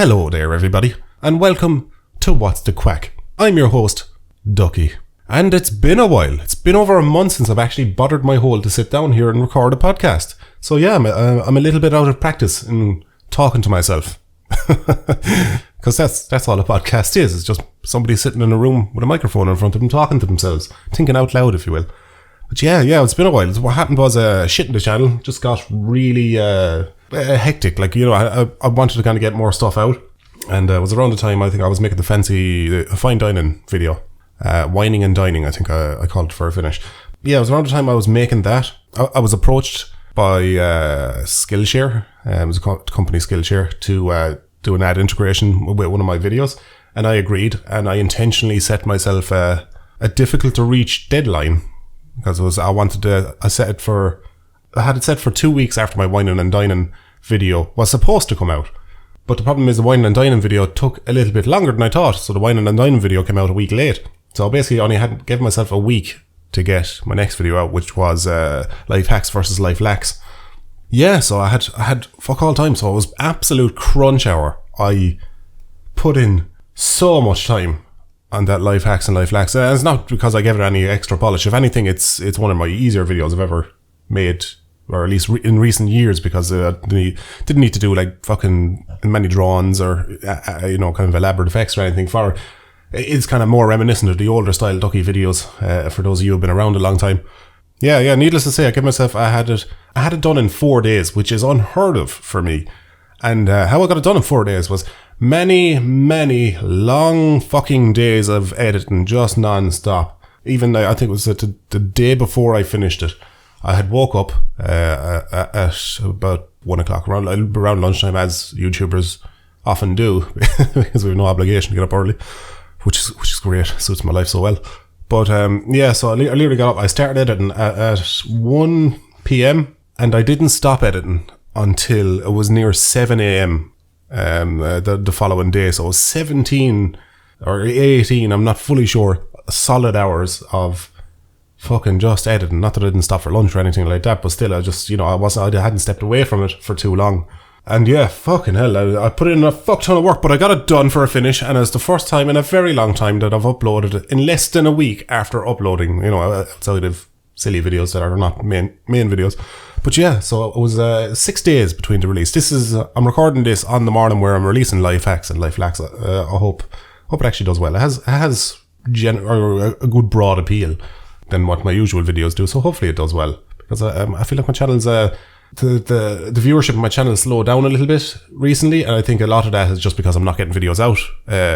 Hello there everybody, and welcome to What's the Quack. I'm your host, Ducky. And it's been a while. It's been over a month since I've actually bothered my hole to sit down here and record a podcast. So yeah, I'm a little bit out of practice in talking to myself. Because that's all a podcast is. It's just somebody sitting in a room with a microphone in front of them talking to themselves. Thinking out loud, if you will. But yeah, it's been a while. What happened was shit in the channel just got really hectic. Like, you know, I wanted to kind of get more stuff out. And it was around the time I think I was making the fine dining video. Whining and dining, I think I called it for a finish. Yeah, it was around the time I was making that. I was approached by Skillshare. It was a company Skillshare to do an ad integration with one of my videos. And I agreed. And I intentionally set myself a difficult to reach deadline. Because I had it set for 2 weeks after my whining and dining video was supposed to come out. But the problem is the whining and dining video took a little bit longer than I thought. So the whining and dining video came out a week late. So basically I only had given myself a week to get my next video out, which was life hacks versus life lacks. Yeah, so I had fuck all time. So it was absolute crunch hour. I put in so much time on that life hacks and life lacks. And it's not because I gave it any extra polish. If anything, it's one of my easier videos I've ever made, or at least in recent years, because didn't need to do like fucking many drawings or kind of elaborate effects or anything for it. It's kind of more reminiscent of the older style Ducky videos, for those of you who've been around a long time. Yeah, needless to say, I had it done in 4 days, which is unheard of for me. And how I got it done in 4 days was many long fucking days of editing, just non-stop. Even I think it was the day before I finished it, I had woke up at about 1 o'clock, around lunchtime, as YouTubers often do, because we have no obligation to get up early, which is great. Suits my life so well. But so I literally got up. I started editing at 1 p.m. and I didn't stop editing until it was near 7 a.m. The following day. So it was 17 or 18, I'm not fully sure, solid hours of fucking just editing. Not that I didn't stop for lunch or anything like that, but still, I just, I hadn't stepped away from it for too long. And yeah, fucking hell, I put in a fuck ton of work, but I got it done for a finish, and it's the first time in a very long time that I've uploaded it in less than a week after uploading, outside of silly videos that are not main videos. But yeah, so it was 6 days between the release. I'm recording this on the morning where I'm releasing life hacks and life lacks. I hope it actually does well. It has a good broad appeal than what my usual videos do, so hopefully it does well, because I feel like my channel's the viewership of my channel slowed down a little bit recently, and I think a lot of that is just because I'm not getting videos out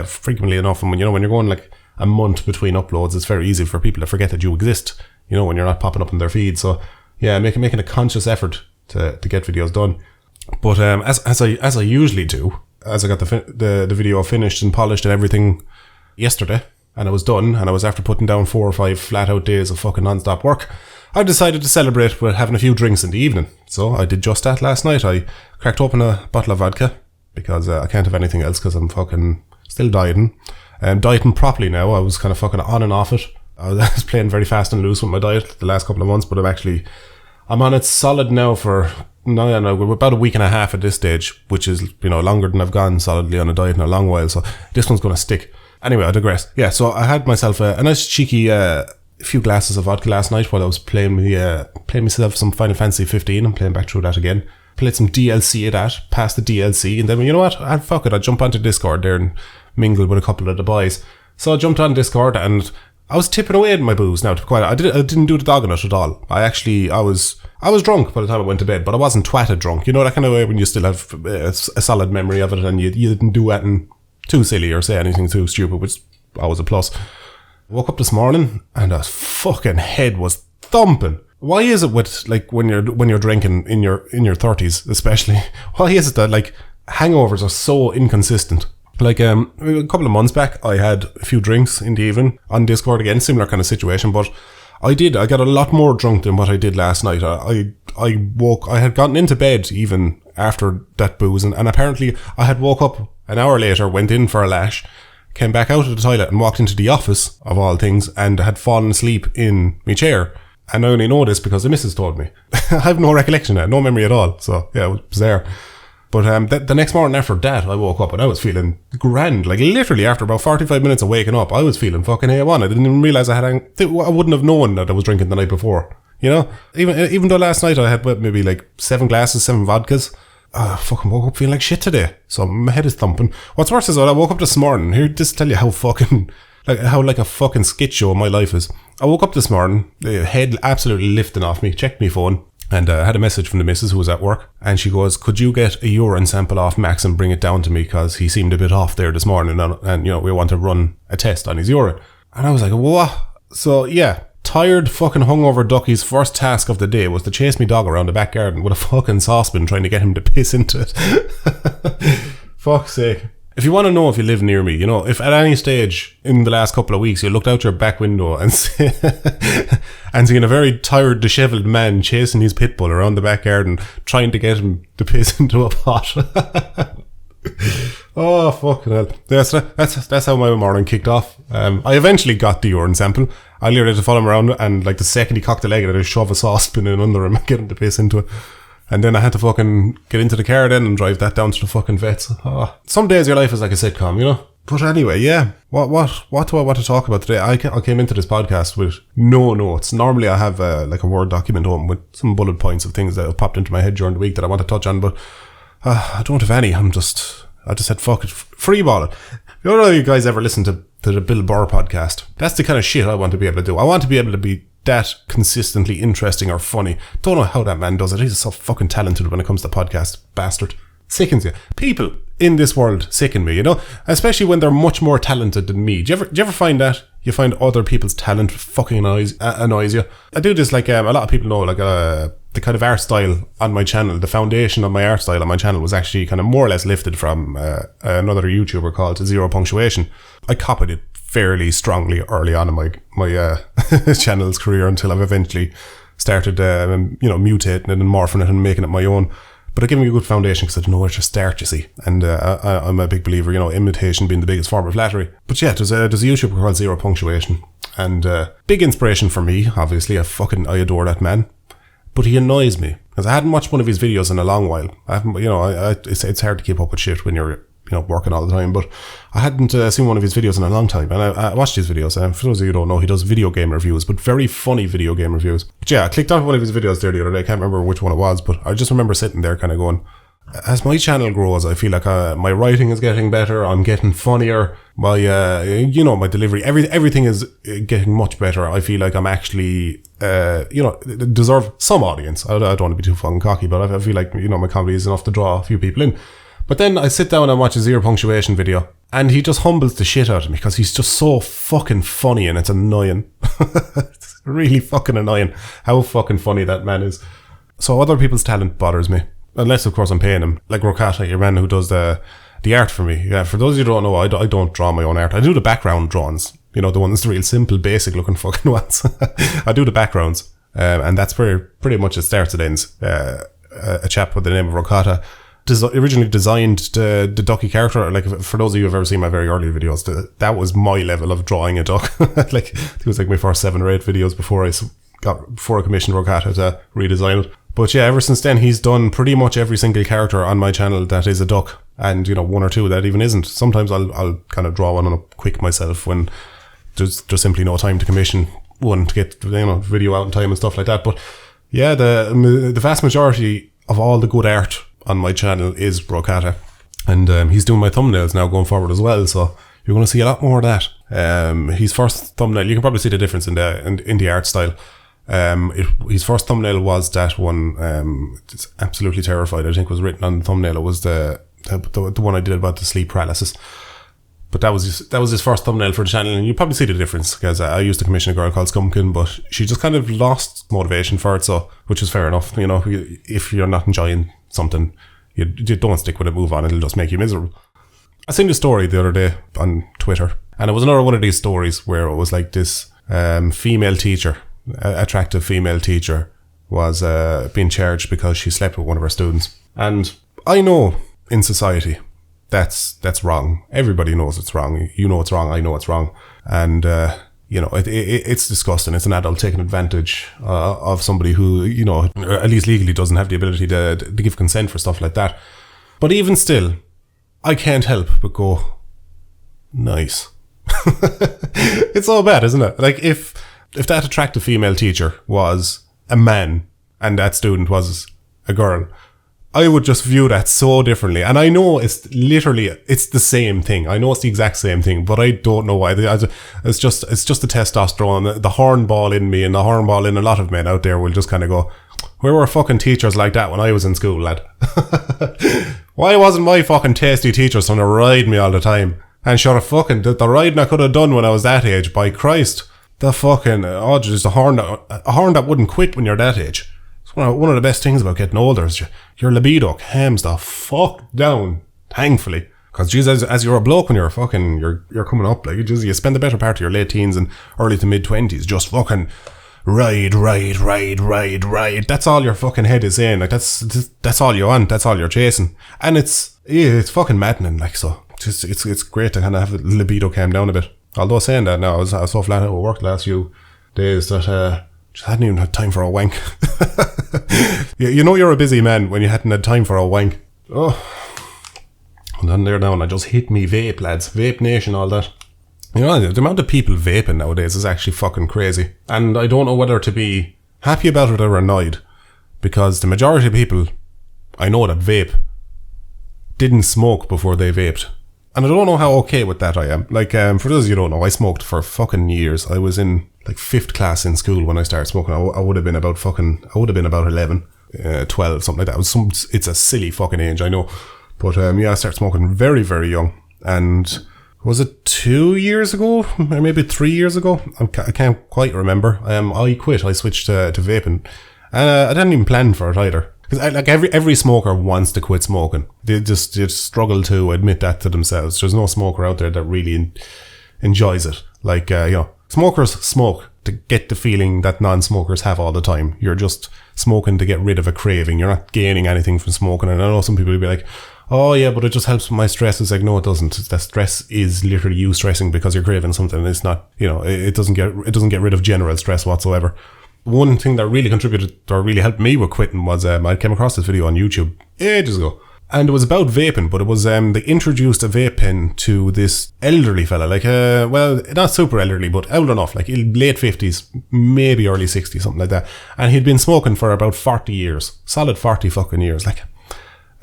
frequently enough. And when you're going like a month between uploads, it's very easy for people to forget that you exist, when you're not popping up in their feed. So yeah, making a conscious effort to get videos done. But as I usually do, as I got the video finished and polished and everything yesterday, and I was done, and I was after putting down 4 or 5 flat out days of fucking non-stop work, I decided to celebrate with having a few drinks in the evening. So I did just that last night. I cracked open a bottle of vodka, because I can't have anything else, because I'm fucking still dieting. Dieting properly now. I was kind of fucking on and off it. I was playing very fast and loose with my diet the last couple of months, but I'm on it solid now for we're about a week and a half at this stage, which is, longer than I've gone solidly on a diet in a long while. So this one's going to stick. Anyway, I digress. Yeah, so I had myself a nice cheeky few glasses of vodka last night while I was playing myself some Final Fantasy 15. I'm playing back through that again. Played some DLC at that, passed the DLC, and then, you know what? Fuck it, I jump onto Discord there and mingle with a couple of the boys. So I jumped on Discord and I was tipping away in my booze now, to be quiet. I didn't do the dog on it at all. I was drunk by the time I went to bed, but I wasn't twatted drunk. You know, that kind of way when you still have a solid memory of it and you didn't do anything too silly or say anything too stupid, which is always a plus. Woke up this morning and a fucking head was thumping. Why is it with, like, when you're drinking in your 30s especially, why is it that, like, hangovers are so inconsistent? Like, a couple of months back, I had a few drinks in the evening on Discord again, similar kind of situation, but I got a lot more drunk than what I did last night. I had gotten into bed even after that booze, and apparently I had woke up an hour later, went in for a lash, came back out of the toilet and walked into the office, of all things, and had fallen asleep in my chair. And I only know this because the missus told me. I have no recollection of it, no memory at all. So yeah, it was there. But the next morning after that, I woke up and I was feeling grand. Like literally after about 45 minutes of waking up, I was feeling fucking A1. I didn't even realise I wouldn't have known that I was drinking the night before. You know? Even though last night I had maybe like 7 vodkas, I fucking woke up feeling like shit today. So my head is thumping. What's worse is I woke up this morning. Here, just tell you how fucking... how a fucking skit show my life is. I woke up this morning, the head absolutely lifting off me, checked my phone, and had a message from the missus who was at work, and she goes, could you get a urine sample off Max and bring it down to me, because he seemed a bit off there this morning, and we want to run a test on his urine. And I was like, what? So yeah, tired fucking hungover Ducky's first task of the day was to chase me dog around the back garden with a fucking saucepan trying to get him to piss into it. Fuck's sake. If you want to know if you live near me, if at any stage in the last couple of weeks you looked out your back window and seen a very tired, dishevelled man chasing his pit bull around the back garden, trying to get him to piss into a pot. Oh, fucking hell. That's how my morning kicked off. I eventually got the urine sample. I literally had to follow him around, and like the second he cocked the leg, I had to shove a saucepan in under him and get him to piss into it. And then I had to fucking get into the car then and drive that down to the fucking vets. Oh. Some days your life is like a sitcom, But anyway, yeah. What do I want to talk about today? I came into this podcast with no notes. Normally I have a Word document home with some bullet points of things that have popped into my head during the week that I want to touch on, but I don't have any. I just said fuck it, freeball it. You know, you guys ever listen to the Bill Burr podcast? That's the kind of shit I want to be able to do. I want to be able to be that consistently interesting or funny. Don't know how that man does it. He's so fucking talented when it comes to podcasts. Bastard. Sickens you. People in this world sicken me, especially when they're much more talented than me. Do you ever find that? You find other people's talent fucking annoys you? I do this a lot of people know, the kind of art style on my channel, the foundation of my art style on my channel was actually kind of more or less lifted from another YouTuber called Zero Punctuation. I copied it fairly strongly early on in my channel's career until I've eventually started, mutating it and morphing it and making it my own. But it gave me a good foundation because I didn't know where to start, you see. And I'm a big believer, imitation being the biggest form of flattery. But yeah, there's a YouTuber called Zero Punctuation. And big inspiration for me, obviously. I adore that man. But he annoys me because I hadn't watched one of his videos in a long while. It's hard to keep up with shit when you're working all the time, but I hadn't seen one of his videos in a long time, and I watched his videos, and for those of you who don't know, he does video game reviews, but very funny video game reviews. But yeah, I clicked on one of his videos there the other day, I can't remember which one it was, but I just remember sitting there kind of going, as my channel grows, I feel like my writing is getting better, I'm getting funnier, my delivery, everything is getting much better. I feel like I'm actually, deserve some audience. I don't want to be too fucking cocky, but I feel like, my comedy is enough to draw a few people in. But then I sit down and watch a Zero Punctuation video, and he just humbles the shit out of me because he's just so fucking funny, and it's annoying. It's really fucking annoying how fucking funny that man is. So other people's talent bothers me. Unless, of course, I'm paying him. Like Rokata, your man who does the art for me. Yeah, for those of you who don't know, I don't draw my own art. I do the background drawings. The ones, the real simple, basic looking fucking ones. I do the backgrounds. And that's pretty much it starts and ends. A chap with the name of Rokata originally designed the Ducky character. Like, for those of you who've ever seen my very early videos, that was my level of drawing a duck. It was like my first 7 or 8 videos before I commissioned Rokata to redesign it. But yeah, ever since then, he's done pretty much every single character on my channel that is a duck, and 1 or 2 that even isn't. Sometimes I'll kind of draw one on a quick myself when there's simply no time to commission one to get video out in time and stuff like that. But yeah, the vast majority of all the good art on my channel is Rokata, and he's doing my thumbnails now going forward as well, so you're going to see a lot more of that. His first thumbnail, you can probably see the difference in the art style. His first thumbnail was that one, it's absolutely terrified, I think was written on the thumbnail. It was the one I did about the sleep paralysis. But that was his first thumbnail for the channel, and you probably see the difference because I used to commission a girl called Skumkin, but she just kind of lost motivation for it, so which is fair enough. If you're not enjoying something, you don't stick with it, move on, it'll just make you miserable. I seen this story the other day on Twitter, and it was another one of these stories where it was like this female teacher, attractive female teacher, was being charged because she slept with one of her students. And I know in society that's wrong. Everybody knows it's wrong. You know it's wrong. I know it's wrong. And it's disgusting. It's an adult taking advantage of somebody who, at least legally doesn't have the ability to give consent for stuff like that. But even still, I can't help but go, nice. It's so bad, isn't it? Like, if that attractive female teacher was a man and that student was a girl, I would just view that so differently. And I know it's the same thing. I know it's the exact same thing, but I don't know why. It's just the testosterone, the hornball in me, and the hornball in a lot of men out there will just kind of go, where were fucking teachers like that when I was in school, lad? Why wasn't my fucking tasty teachers trying to ride me all the time? And sure, fucking, the riding I could have done when I was that age, by Christ. The fucking, just a horn that wouldn't quit when you're that age. It's one of the best things about getting older is your libido calms the fuck down, thankfully. Because, Jesus, as you're a bloke when you're coming up, like, you spend the better part of your late teens and early to mid-20s just fucking ride. That's all your fucking head is saying. Like, that's all you want. That's all you're chasing. And it's fucking maddening, like, so. It's great to kind of have the libido calm down a bit. Although saying that now, I was so flat out at work the last few days that just hadn't even had time for a wank. You know you're a busy man when you hadn't had time for a wank. Oh, and then there now, and I just hit me vape, lads. Vape Nation, all that. You know, the amount of people vaping nowadays is actually fucking crazy. And I don't know whether to be happy about it or annoyed, because the majority of people I know that vape didn't smoke before they vaped. And I don't know how okay with that I am. Like, for those of you who don't know, I smoked for fucking years. I was in, like, 5th class in school when I started smoking. I would have been about 11, 12, something like that. It's a silly fucking age, I know. But, yeah, I started smoking very, very young. And was it 2 years ago? Or maybe 3 years ago? I can't quite remember. I quit. I switched to vaping. And I didn't even plan for it either. Because like every smoker wants to quit smoking. They just struggle to admit that to themselves. There's no smoker out there that really enjoys it. Like, you know, smokers smoke to get the feeling that non-smokers have all the time. You're just smoking to get rid of a craving. You're not gaining anything from smoking. And I know some people will be like, oh yeah, but it just helps with my stress. It's like, no, it doesn't. That stress is literally you stressing because you're craving something. It's not, you know, it doesn't get rid of general stress whatsoever. One thing that really contributed or really helped me with quitting was I came across this video on YouTube ages ago, and it was about vaping, but it was they introduced a vape pen to this elderly fella, like well, not super elderly, but old enough, like late 50s, maybe early 60s, something like that, and he'd been smoking for about 40 years, solid 40 fucking years, like.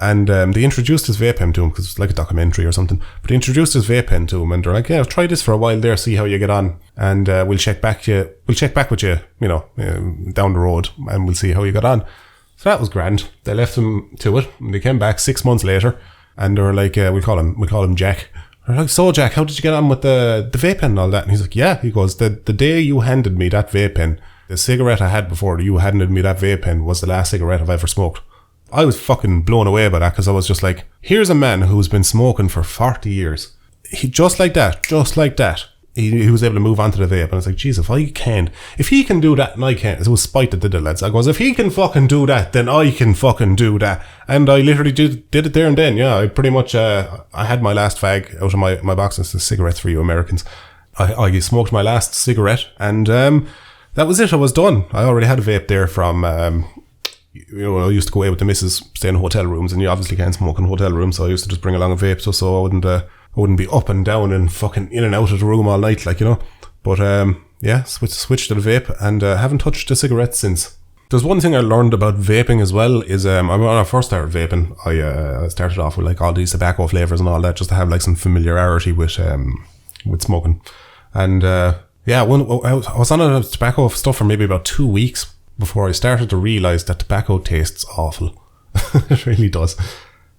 And they introduced his vape pen to him because it's like a documentary or something. But they introduced his vape pen to him, and they're like, "Yeah, try this for a while there, see how you get on, and we'll check back with you, you know, down the road, and we'll see how you got on." So that was grand. They left him to it, and they came back 6 months later, and they were like, "We call him Jack." They're like, "So Jack, how did you get on with the vape pen and all that?" And he's like, "Yeah," he goes, "The day you handed me that vape pen, the cigarette I had before you handed me that vape pen was the last cigarette I've ever smoked." I was fucking blown away by that, because I was just like, here's a man who's been smoking for 40 years. He just like that, he was able to move on to the vape. And it's like, geez, if he can do that and I can't, it was spite that did it, lads. I goes, if he can fucking do that, then I can fucking do that. And I literally did it there and then. Yeah, I pretty much, I had my last fag out of my box. It's the cigarettes for you Americans. I smoked my last cigarette, and that was it. I was done. I already had a vape there from, you know, I used to go away with the missus, stay in hotel rooms, and you obviously can't smoke in hotel rooms, so I used to just bring along a vape so I wouldn't be up and down and fucking in and out of the room all night, like, you know. But yeah, switched to the vape, and haven't touched the cigarette since. There's one thing I learned about vaping as well is when I first started vaping, I started off with like all these tobacco flavors and all that, just to have like some familiarity with smoking. And yeah, I was on a tobacco stuff for maybe about 2 weeks before I started to realise that tobacco tastes awful. It really does.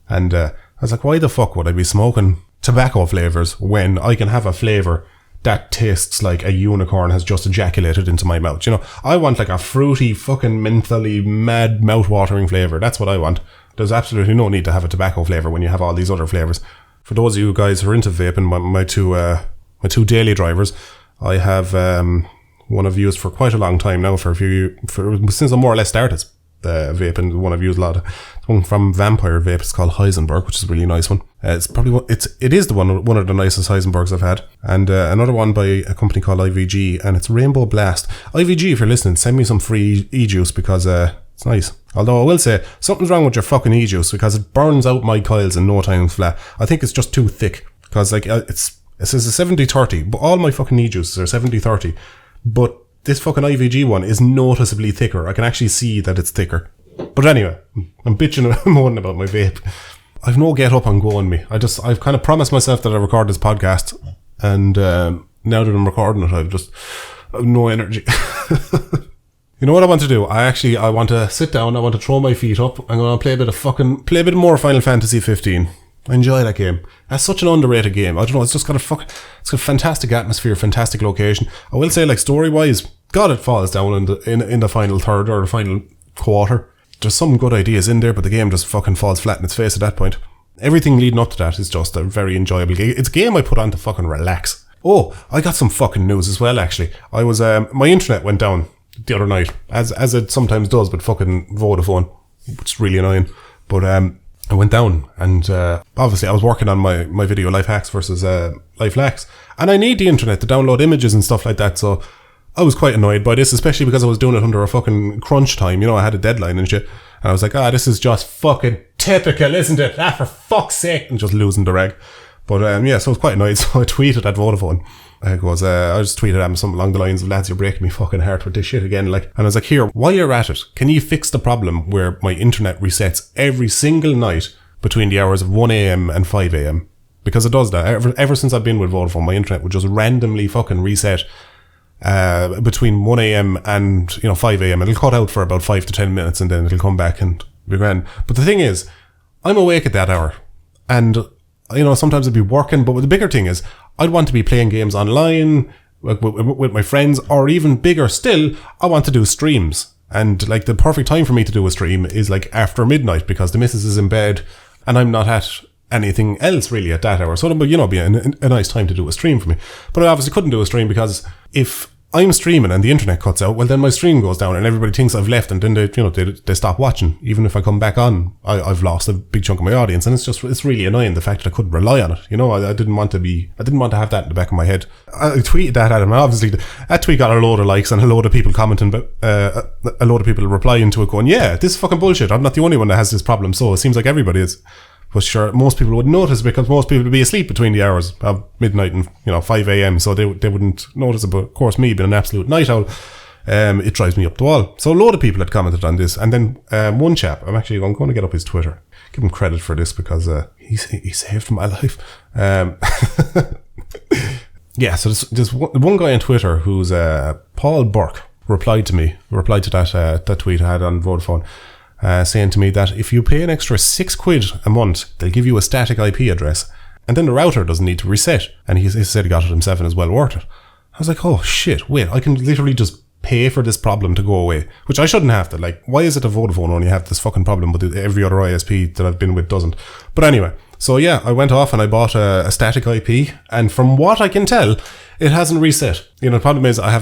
And I was like, why the fuck would I be smoking tobacco flavours when I can have a flavour that tastes like a unicorn has just ejaculated into my mouth? You know, I want like a fruity, fucking mentally mad, mouth-watering flavour. That's what I want. There's absolutely no need to have a tobacco flavour when you have all these other flavours. For those of you guys who are into vaping, my two daily drivers, I have one I've used for quite a long time now, since I more or less started vaping. The one I've used a lot. It's one from Vampire Vape. It's called Heisenberg, which is a really nice one. It's probably it is one of the nicest Heisenbergs I've had. And another one by a company called IVG, and it's Rainbow Blast. IVG, if you're listening, send me some free e-juice, because It's nice. Although I will say, something's wrong with your fucking e-juice because it burns out my coils in no time flat. I think it's just too thick. Because like it says a 70-30, but all my fucking e-juices are 70-30. But this fucking IVG one is noticeably thicker. I can actually see that it's thicker. But anyway, I'm bitching and moaning about my vape. I've no get up and go on me. I've kind of promised myself that I record this podcast. And now that I'm recording it, I've no energy. You know what I want to do? I want to sit down. I want to throw my feet up. I'm going to play a bit more Final Fantasy 15. I enjoy that game. That's such an underrated game. I don't know. It's just got it's got a fantastic atmosphere, fantastic location. I will say, like, story wise, God, it falls down in the final third or the final quarter. There's some good ideas in there, but the game just fucking falls flat in its face at that point. Everything leading up to that is just a very enjoyable game. It's a game I put on to fucking relax. Oh, I got some fucking news as well, actually. I was, my internet went down the other night, as it sometimes does with fucking Vodafone, which is really annoying. But, I went down and, obviously I was working on my video Life Hacks versus, Life Lacks. And I need the internet to download images and stuff like that, so I was quite annoyed by this, especially because I was doing it under a fucking crunch time. You know, I had a deadline and shit. And I was like, this is just fucking typical, isn't it? For fuck's sake. And just losing the reg. But, yeah, so I was quite annoyed. So I tweeted at Vodafone. I just tweeted at him something along the lines of, lads, you're breaking me fucking heart with this shit again. Like, and I was like, here, while you're at it, can you fix the problem where my internet resets every single night between the hours of 1 a.m. and 5 a.m.? Because it does that. Ever since I've been with Vodafone, my internet would just randomly fucking reset between 1 a.m. and 5 a.m. It'll cut out for about 5 to 10 minutes and then it'll come back and be grand. But the thing is, I'm awake at that hour and sometimes I'd be working, but the bigger thing is I'd want to be playing games online with my friends, or even bigger still, I want to do streams. And like the perfect time for me to do a stream is like after midnight, because the missus is in bed and I'm not at anything else really at that hour. So it'll be a nice time to do a stream for me. But I obviously couldn't do a stream because if I'm streaming and the internet cuts out, well then my stream goes down and everybody thinks I've left, and then they stop watching. Even if I come back on, I've lost a big chunk of my audience, and it's really annoying, the fact that I couldn't rely on it. I didn't want to have that in the back of my head. I tweeted that at him. Obviously that tweet got a load of likes and a load of people commenting, but a load of people replying to it going, yeah, this is fucking bullshit. I'm not the only one that has this problem, so it seems like everybody is. But sure, most people would notice because most people would be asleep between the hours of midnight and 5 a.m. So they wouldn't notice it. But of course, me being an absolute night owl, it drives me up the wall. So a load of people had commented on this, and then one chap, I'm going to get up his Twitter, give him credit for this because he saved my life. Yeah, so there's one guy on Twitter who's Paul Burke replied to that tweet I had on Vodafone. Saying to me that if you pay an extra £6 a month, they'll give you a static IP address, and then the router doesn't need to reset. And he said he got it himself and is well worth it. I was like, oh shit, wait, I can literally just pay for this problem to go away, which I shouldn't have to. Like, why is it a Vodafone only have this fucking problem, but every other ISP that I've been with doesn't? But anyway, so yeah, I went off and I bought a static IP, and from what I can tell, it hasn't reset. The problem is I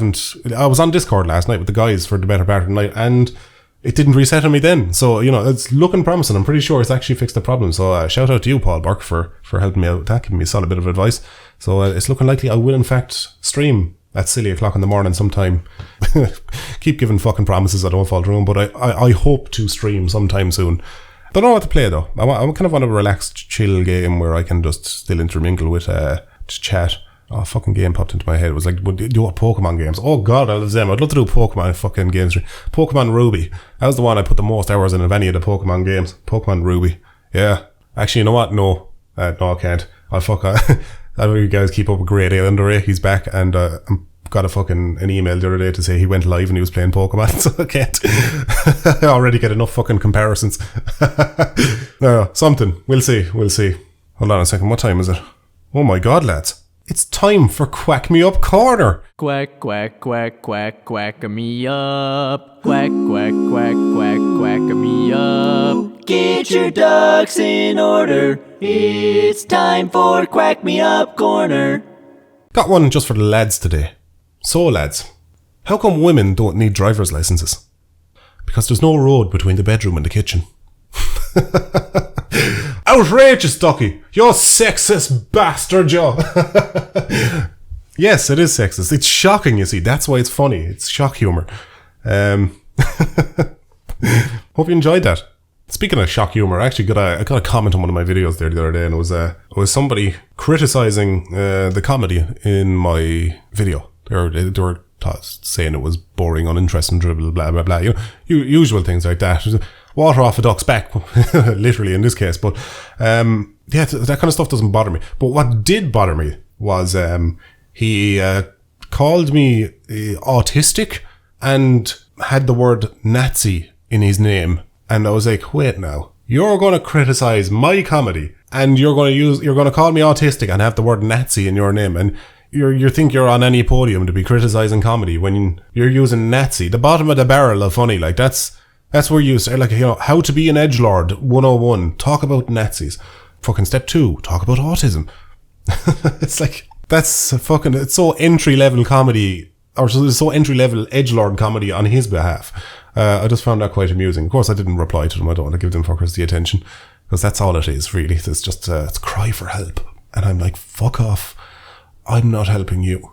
was on Discord last night with the guys for the better part of the night, and it didn't reset on me then. So, it's looking promising. I'm pretty sure it's actually fixed the problem. So, shout out to you, Paul Burke, for helping me out with that, giving me a solid bit of advice. So, it's looking likely I will, in fact, stream at silly o'clock in the morning sometime. Keep giving fucking promises I don't fall through, but I hope to stream sometime soon. Don't know what to play, though. I kind of want a relaxed, chill game where I can just still intermingle with just chat. Oh, fucking game popped into my head. It was like, do Pokemon games. Oh god, I love them. I'd love to do Pokemon fucking games. Pokemon Ruby. That was the one I put the most hours in of any of the Pokemon games. Pokemon Ruby. Yeah. Actually, you know what? No, I can't. I know you guys keep up with Great Islander. He's back, and got an email the other day to say he went live and he was playing Pokemon, so I can't. I already get enough fucking comparisons. No, something. We'll see. Hold on a second. What time is it? Oh my god, lads. It's time for Quack Me Up Corner. Quack, quack, quack, quack, quack me up. Quack, quack, quack, quack, quack me up. Get your ducks in order. It's time for Quack Me Up Corner. Got one just for the lads today. So lads, how come women don't need driver's licenses? Because there's no road between the bedroom and the kitchen. Outrageous, Ducky! You're sexist bastard, Joe! Yes, it is sexist. It's shocking, you see. That's why it's funny. It's shock humour. Hope you enjoyed that. Speaking of shock humor, I actually got a comment on one of my videos there the other day, and it was somebody criticizing the comedy in my video. They were saying it was boring, uninteresting, dribble, blah blah blah. Usual things like that. Water off a duck's back, literally in this case. But yeah, that kind of stuff doesn't bother me. But what did bother me was he called me autistic and had the word Nazi in his name. And I was like, wait now, you're going to criticize my comedy and you're going to call me autistic and have the word Nazi in your name, and you think you're on any podium to be criticizing comedy when you're using Nazi, the bottom of the barrel of funny. Like that's where you say, like, how to be an edgelord 101, talk about Nazis. Fucking step 2, talk about autism. It's like, it's so entry level comedy, or so entry level edgelord comedy on his behalf. I just found that quite amusing. Of course, I didn't reply to them. I don't want to give them fuckers the attention, because that's all it is, really. It's just it's cry for help, and I'm like, fuck off. I'm not helping you.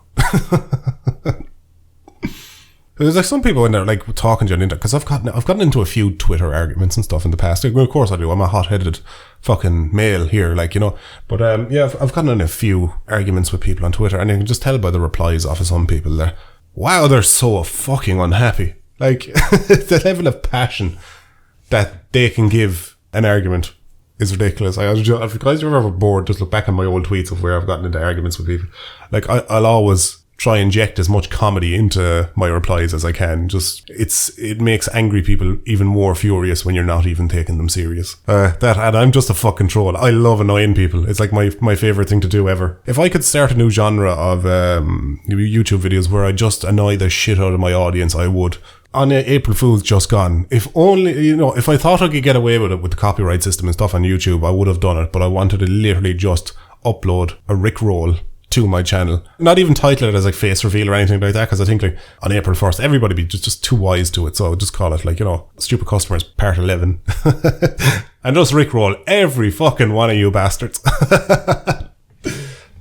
There's like some people in there like talking to you on the internet, because I've gotten into a few Twitter arguments and stuff in the past. Well, of course I do. I'm a hot-headed fucking male here, like, But yeah, I've gotten in a few arguments with people on Twitter, and you can just tell by the replies off of some people there. Wow, they're so fucking unhappy. Like, the level of passion that they can give an argument is ridiculous. If you guys are ever bored, just look back on my old tweets of where I've gotten into arguments with people. Like, I'll always try and inject as much comedy into my replies as I can. It makes angry people even more furious when you're not even taking them serious. And I'm just a fucking troll. I love annoying people. It's like my favorite thing to do ever. If I could start a new genre of YouTube videos where I just annoy the shit out of my audience, I would. On April Fool's just gone. If only, if I thought I could get away with it with the copyright system and stuff on YouTube, I would have done it. But I wanted to literally just upload a Rickroll to my channel. Not even title it as like face reveal or anything like that, because I think like on April 1st, everybody be just too wise to it. So I'll just call it like, Stupid Customers Part 11. And just Rickroll every fucking one of you bastards.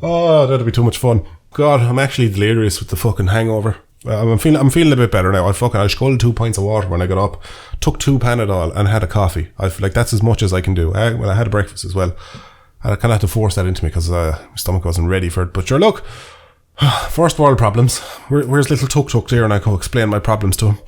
Oh, that'd be too much fun. God, I'm actually delirious with the fucking hangover. I'm feeling a bit better now. I sculled 2 pints of water when I got up, took 2 Panadol and had a coffee. I feel like that's as much as I can do. I had a breakfast as well. I kind of had to force that into me because my stomach wasn't ready for it. But sure, look, first world problems. Where's little Tuk there, and I can explain my problems to him.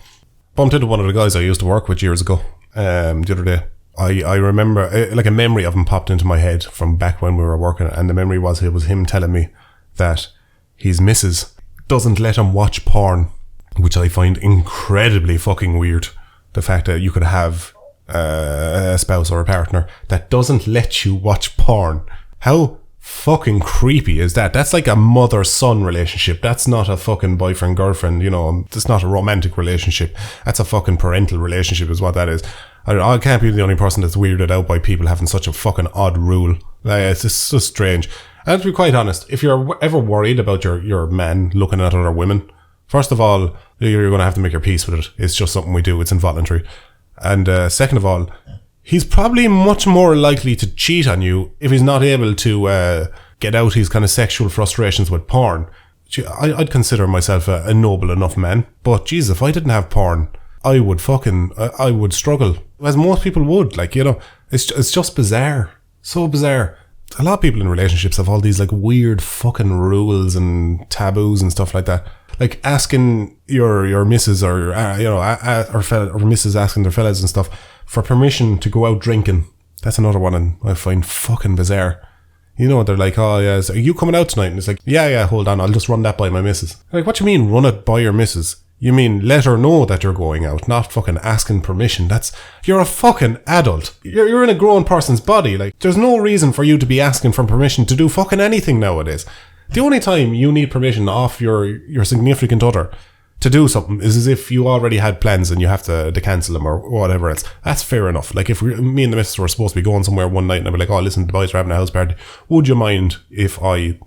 Bumped into one of the guys I used to work with years ago the other day. I remember, like a memory of him popped into my head from back when we were working, and the memory was it was him telling me that his missus doesn't let him watch porn, which I find incredibly fucking weird. The fact that you could have a spouse or a partner that doesn't let you watch porn. How fucking creepy is that? That's like a mother-son relationship. That's not a fucking boyfriend-girlfriend, It's not a romantic relationship. That's a fucking parental relationship is what that is. I can't be the only person that's weirded out by people having such a fucking odd rule. It's just so strange. And to be quite honest, if you're ever worried about your man looking at other women, first of all, you're going to have to make your peace with it. It's just something we do. It's involuntary. And second of all, he's probably much more likely to cheat on you if he's not able to get out his kind of sexual frustrations with porn. I'd consider myself a noble enough man, but Jesus, if I didn't have porn, I would struggle, as most people would. Like, it's just bizarre. So bizarre. A lot of people in relationships have all these like weird fucking rules and taboos and stuff like that. Like asking your missus or or missus asking their fellas and stuff for permission to go out drinking. That's another one, and I find fucking bizarre. They're like, oh yeah, so are you coming out tonight? And it's like, yeah, hold on, I'll just run that by my missus. Like, what do you mean run it by your missus? You mean let her know that you're going out, not fucking asking permission. You're a fucking adult. You're in a grown person's body. Like, there's no reason for you to be asking for permission to do fucking anything nowadays. The only time you need permission off your significant other to do something is as if you already had plans and you have to cancel them or whatever else. That's fair enough. Like, if me and the missus were supposed to be going somewhere one night and I'd be like, oh, listen, the boys are having a house party. Would you mind if I,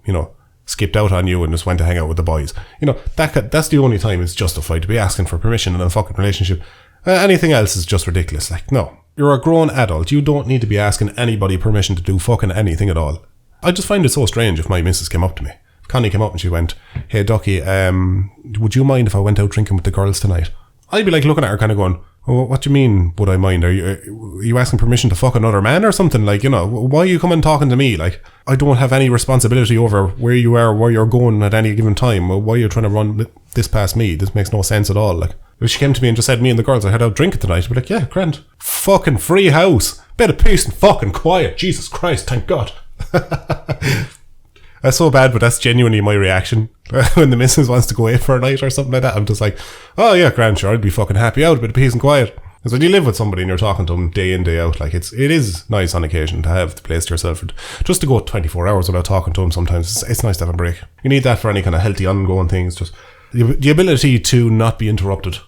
skipped out on you and just went to hang out with the boys? That's the only time it's justified to be asking for permission in a fucking relationship. Anything else is just ridiculous. Like, no, you're a grown adult. You don't need to be asking anybody permission to do fucking anything at all. I just find it so strange if my missus came up to me. If Connie came up and she went, hey Ducky, would you mind if I went out drinking with the girls tonight? I'd be like looking at her kind of going, Oh, what do you mean, would I mind? Are you asking permission to fuck another man or something? Like, you know, why are you coming talking to me? Like, I don't have any responsibility over where you are, where you're going at any given time. Why are you trying to run this past me? This makes no sense at all. Like, if she came to me and just said, me and the girls, I had out drinking tonight, I'd be like, yeah, grand. Fucking free house. Bit of peace and fucking quiet. Jesus Christ, thank God. That's so bad, but that's genuinely my reaction. When the missus wants to go away for a night or something like that, I'm just like, oh yeah, grand, sure, I'd be fucking happy out, a bit of peace and quiet. Because when you live with somebody and you're talking to them day in, day out, like it is nice on occasion to have the place to yourself. And just to go 24 hours without talking to them sometimes, it's nice to have a break. You need that for any kind of healthy ongoing things. Just the ability to not be interrupted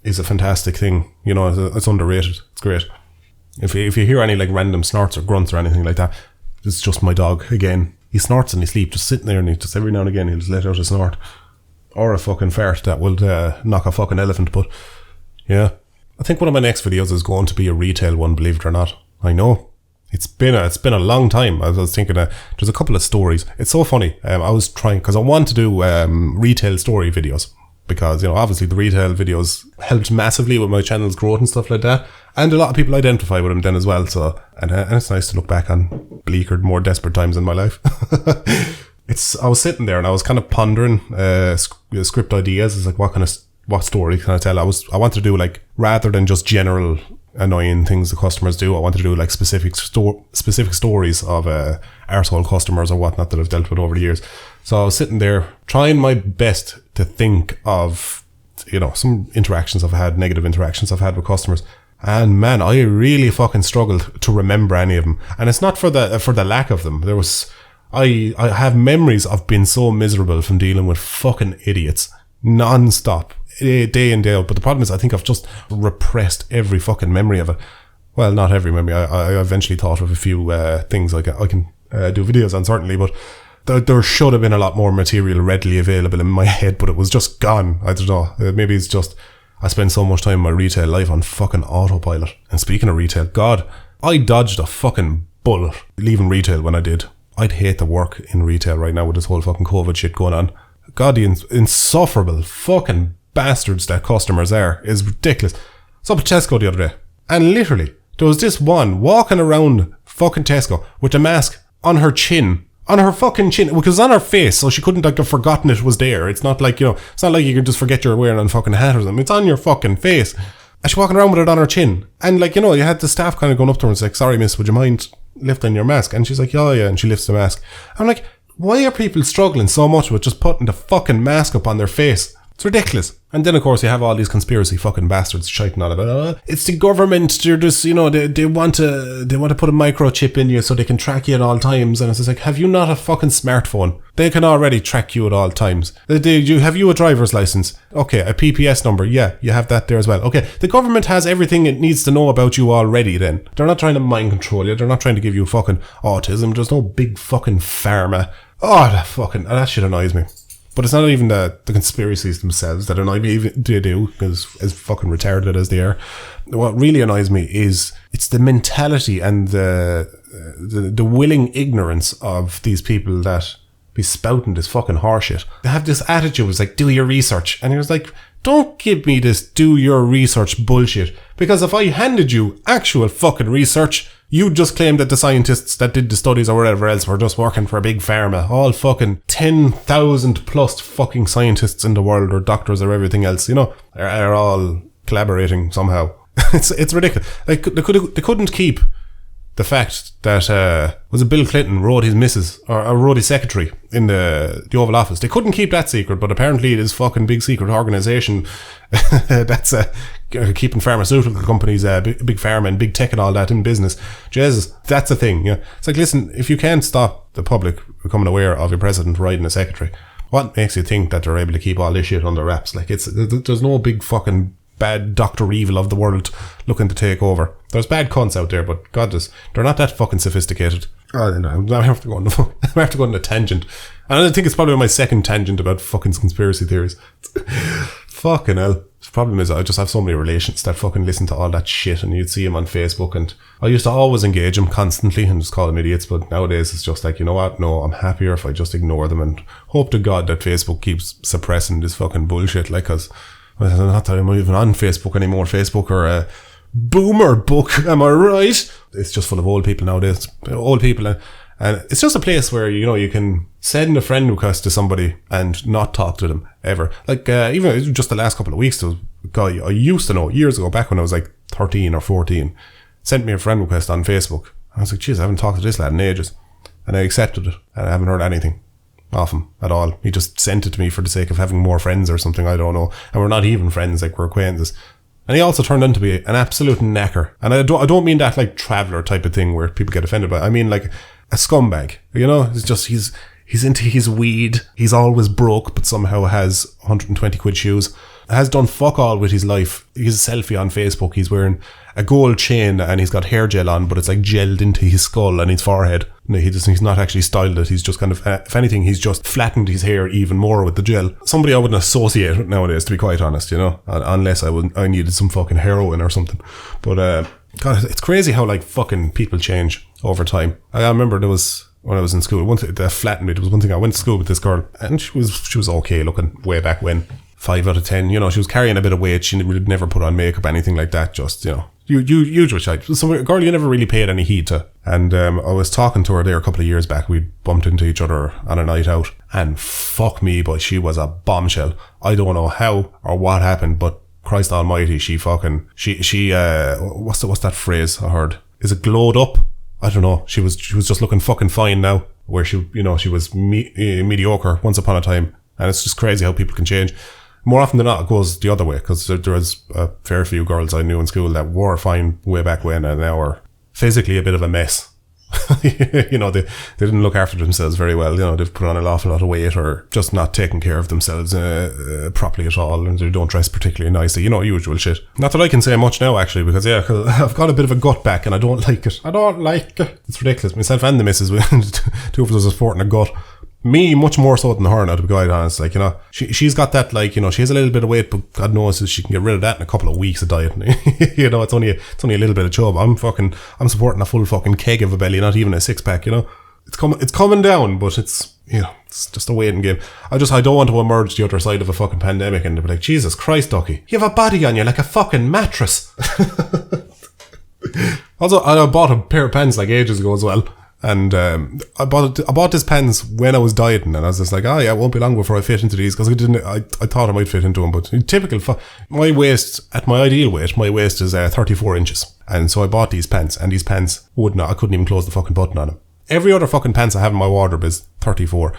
is a fantastic thing. You know, it's underrated. It's great. If you hear any like random snorts or grunts or anything like that, it's just my dog again. He snorts in his sleep, just sitting there, and he just every now and again he'll just let out a snort or a fucking fart that will knock a fucking elephant. But yeah, I think one of my next videos is going to be a retail one. Believe it or not, I know it's been a long time. I was thinking there's a couple of stories. It's so funny. I was trying because I want to do retail story videos. Because, you know, obviously the retail videos helped massively with my channel's growth and stuff like that. And a lot of people identify with them then as well. So, and it's nice to look back on bleaker, more desperate times in my life. I was sitting there and I was kind of pondering script ideas. It's like, what story can I tell? I wanted to do like, rather than just general annoying things the customers do, I wanted to do like specific stories of arsehole customers or whatnot that I've dealt with over the years. So I was sitting there trying my best to think of, you know, some negative interactions I've had with customers. And man, I really fucking struggled to remember any of them. And it's not for the lack of them. I have memories of being so miserable from dealing with fucking idiots non-stop, day in, day out. But the problem is I think I've just repressed every fucking memory of it. Well, not every memory. I eventually thought of a few things I can do videos on, certainly, but there should have been a lot more material readily available in my head, but it was just gone. I don't know. Maybe it's just I spend so much time in my retail life on fucking autopilot. And speaking of retail, God, I dodged a fucking bullet leaving retail when I did. I'd hate to work in retail right now with this whole fucking COVID shit going on. God, the insufferable fucking bastards that customers are is ridiculous. I was up at Tesco the other day, and literally, there was this one walking around fucking Tesco with a mask on her chin. On her fucking chin, because it was on her face, so she couldn't like have forgotten it was there. It's not like, you know, it's not like you can just forget you're wearing a fucking hat or something. It's on your fucking face. And she's walking around with it on her chin. And like, you know, you had the staff kind of going up to her and say, like, sorry miss, would you mind lifting your mask? And she's like, oh yeah, and she lifts the mask. I'm like, why are people struggling so much with just putting the fucking mask up on their face? It's ridiculous. And then of course you have all these conspiracy fucking bastards shouting on about, it's the government, they're just, you know, they want to put a microchip in you so they can track you at all times. And it's just like, have you not a fucking smartphone? They can already track you at all times. Have you a driver's license? Okay, a PPS number, yeah, you have that there as well. Okay, the government has everything it needs to know about you already then. They're not trying to mind control you, they're not trying to give you fucking autism, there's no big fucking pharma. Oh, that shit annoys me. But it's not even the conspiracies themselves that annoy me, even they do, because as fucking retarded as they are. What really annoys me is it's the mentality and the willing ignorance of these people that be spouting this fucking horseshit. They have this attitude, it's like, do your research. And he was like, don't give me this do your research bullshit. Because if I handed you actual fucking research, you just claim that the scientists that did the studies or whatever else were just working for a big pharma. All fucking 10,000 plus fucking scientists in the world, or doctors or everything else, you know, are all collaborating somehow. It's ridiculous. Like, they couldn't keep the fact that was it Bill Clinton rode his missus or rode his secretary in the Oval Office. They couldn't keep that secret, but apparently it is fucking big secret organisation that's keeping pharmaceutical companies, big pharma and big tech and all that in business. Jesus, that's a thing. Yeah, it's like, listen, if you can't stop the public becoming aware of your president riding a secretary, what makes you think that they're able to keep all this shit under wraps? Like, there's no big fucking bad Dr. Evil of the world looking to take over. There's bad cunts out there, but God, they're not that fucking sophisticated. Oh, no, I have to go on a tangent. And I think it's probably my second tangent about fucking conspiracy theories. Fucking hell. The problem is I just have so many relations that fucking listen to all that shit, and you'd see them on Facebook, and I used to always engage them constantly and just call them idiots, but nowadays it's just like, you know what, no, I'm happier if I just ignore them and hope to God that Facebook keeps suppressing this fucking bullshit, like, cause Well, not that I'm even on Facebook anymore. Facebook or a boomer book, am I right? It's just full of old people nowadays. Old people. And it's just a place where, you know, you can send a friend request to somebody and not talk to them ever. Like, even just the last couple of weeks, there was a guy I used to know years ago, back when I was like 13 or 14, sent me a friend request on Facebook. I was like, geez, I haven't talked to this lad in ages. And I accepted it. And I haven't heard anything off him at all. He just sent it to me for the sake of having more friends or something, I don't know. And we're not even friends, like we're acquaintances. And he also turned out to be an absolute knacker. And I don't mean that like traveller type of thing where people get offended by it. I mean like a scumbag, you know? It's just, he's into his weed. He's always broke, but somehow has 120 quid shoes. Has done fuck all with his life. He's a selfie on Facebook. He's wearing a gold chain and he's got hair gel on, but it's like gelled into his skull and his forehead. No, he's not actually styled it. He's just kind of, if anything, he's just flattened his hair even more with the gel. Somebody I wouldn't associate with nowadays, to be quite honest, you know, unless I needed some fucking heroin or something. But, God, it's crazy how like fucking people change over time. I remember when I was in school, one thing that flattened me, there was one thing, I went to school with this girl and she was okay looking way back when. 5 out of 10, you know, she was carrying a bit of weight. She would never put on makeup, anything like that. Just, you know, usual type. So a girl you never really paid any heed to. And I was talking to her there a couple of years back. We bumped into each other on a night out, and fuck me, but she was a bombshell. I don't know how or what happened, but Christ Almighty, she what's that phrase I heard? Is it glowed up? I don't know. She was just looking fucking fine now, where she was mediocre once upon a time. And it's just crazy how people can change. More often than not, it goes the other way, because there was a fair few girls I knew in school that were fine way back when and now are physically a bit of a mess. You know, they didn't look after themselves very well. You know, they've put on an awful lot of weight or just not taking care of themselves properly at all, and they don't dress particularly nicely. You know, usual shit. Not that I can say much now, actually, because I've got a bit of a gut back and I don't like it. It's ridiculous. Myself and the missus, two of us are sporting a gut. Me, much more so than her now, to be quite honest. Like, you know, she's got that, like, you know, she has a little bit of weight, but God knows she can get rid of that in a couple of weeks of diet. You know, it's only a little bit of chub. I'm supporting a full fucking keg of a belly, not even a 6-pack, you know. It's coming down, but it's, you know, it's just a waiting game. I don't want to emerge the other side of a fucking pandemic and be like, Jesus Christ, Ducky, you have a body on you like a fucking mattress. Also, I bought a pair of pants like ages ago as well. And I bought this pants when I was dieting, and I was just like, oh yeah, it won't be long before I fit into these, because I thought I might fit into them, but my waist, at my ideal weight, my waist is 34 inches, and so I bought these pants, and these pants I couldn't even close the fucking button on them. Every other fucking pants I have in my wardrobe is 34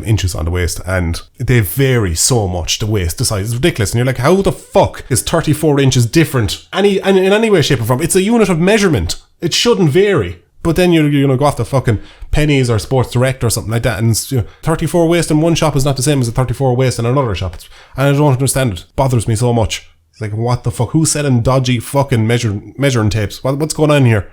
inches on the waist, and they vary so much, the waist, the size, it's ridiculous, and you're like, how the fuck is 34 inches different in any way, shape or form? It's a unit of measurement. It shouldn't vary. But then you know, go off the fucking Pennies or Sports Direct or something like that, and you know, 34 waist in one shop is not the same as a 34 waist in another shop. And I don't understand it. It bothers me so much. It's like, what the fuck? Who's selling dodgy fucking measuring tapes? What's going on here?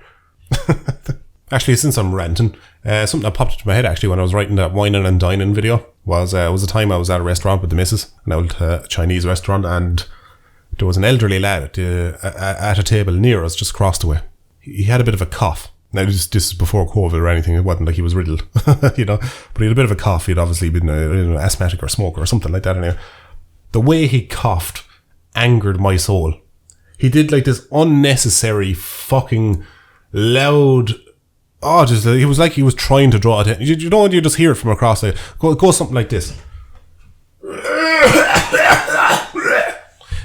Actually, since I'm ranting, something that popped into my head actually when I was writing that whining and dining video was a time I was at a restaurant with the missus, an old Chinese restaurant, and there was an elderly lad at a table near us, just across the way. He had a bit of a cough. Now, this is before COVID or anything. It wasn't like he was riddled, you know. But he had a bit of a cough. He'd obviously been asthmatic or smoker or something like that. Anyway, the way he coughed angered my soul. He did like this unnecessary fucking loud. He was like he was trying to draw attention. You know when you just hear it from across the go something like this.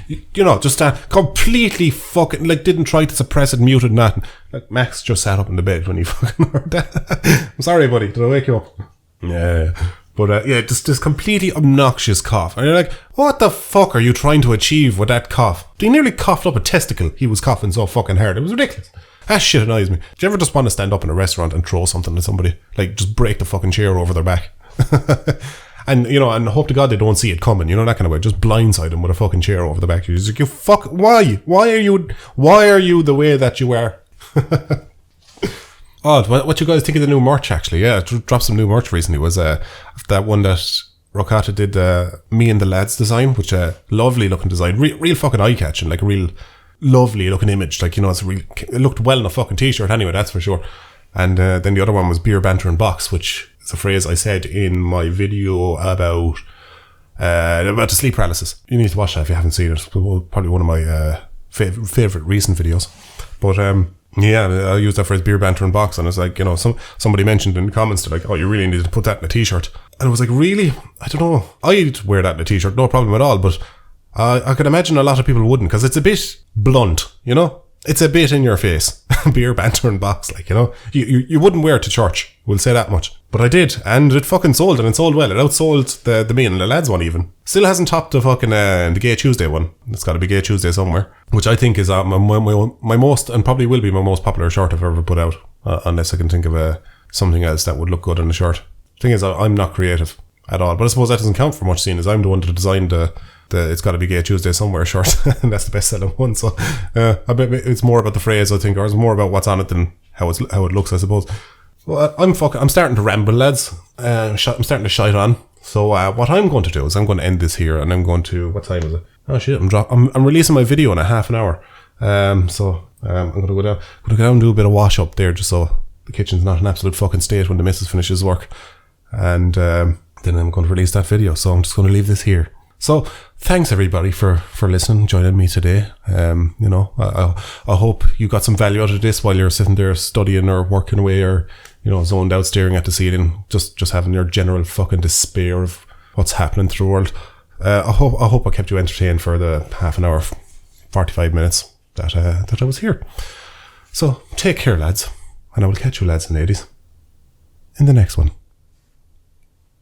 You know, just completely fucking, like, didn't try to suppress it, muted, nothing. Like, Max just sat up in the bed when he fucking heard that. I'm sorry, buddy, did I wake you up? Yeah. But, just this completely obnoxious cough. And you're like, what the fuck are you trying to achieve with that cough? He nearly coughed up a testicle. He was coughing so fucking hard. It was ridiculous. That shit annoys me. Do you ever just want to stand up in a restaurant and throw something at somebody? Like, just break the fucking chair over their back? And, you know, and hope to God they don't see it coming, you know, that kind of way. Just blindside them with a fucking chair over the back. You're just like, you fuck, why? Why are you the way that you are? What you guys think of the new merch, actually? Yeah, dropped some new merch recently. Was that one that Rokata did, Me and the Lads design, which lovely looking design. Real fucking eye-catching, like a real lovely looking image. Like, you know, it looked well in a fucking t-shirt anyway, that's for sure. And then the other one was Beer, Banter and Box, which is a phrase I said in my video about about the sleep paralysis. You need to watch that if you haven't seen it. It's probably one of my favorite recent videos. But yeah, I used that for his beer banter and box, and it's like, you know, somebody mentioned in the comments, they're like, oh, you really need to put that in a t-shirt. And I was like, really? I don't know. I'd wear that in a t-shirt, no problem at all, but I could imagine a lot of people wouldn't, because it's a bit blunt, you know? It's a bit in your face. Beer banter and box, like, you know? You wouldn't wear it to church, we'll say that much. But I did, and it fucking sold, and it sold well. It outsold the me and the lads one even. Still hasn't topped the fucking the Gay Tuesday one. It's got to be Gay Tuesday somewhere, which I think is my most, and probably will be my most popular shirt I've ever put out, unless I can think of something else that would look good on a shirt. Thing is, I'm not creative at all, but I suppose that doesn't count for much, seeing as I'm the one that designed the It's Got to Be Gay Tuesday Somewhere shirt, and that's the best selling one. So I bet it's more about the phrase, I think, or it's more about what's on it than how it looks, I suppose. Well, I'm starting to ramble, lads. I'm starting to shite on. So what I'm going to do is I'm going to end this here, and I'm going to, what time is it? Oh shit, I'm releasing my video in a half an hour. So I'm going to go down and do a bit of wash up there, just so the kitchen's not an absolute fucking state when the missus finishes work. And then I'm going to release that video. So I'm just going to leave this here. So thanks everybody for listening, joining me today. You know, I hope you got some value out of this while you're sitting there studying or working away, or, you know, zoned out staring at the ceiling, just having your general fucking despair of what's happening through the world. I hope I kept you entertained for the half an hour, 45 minutes that I was here. So take care, lads, and I will catch you, lads and ladies, in the next one.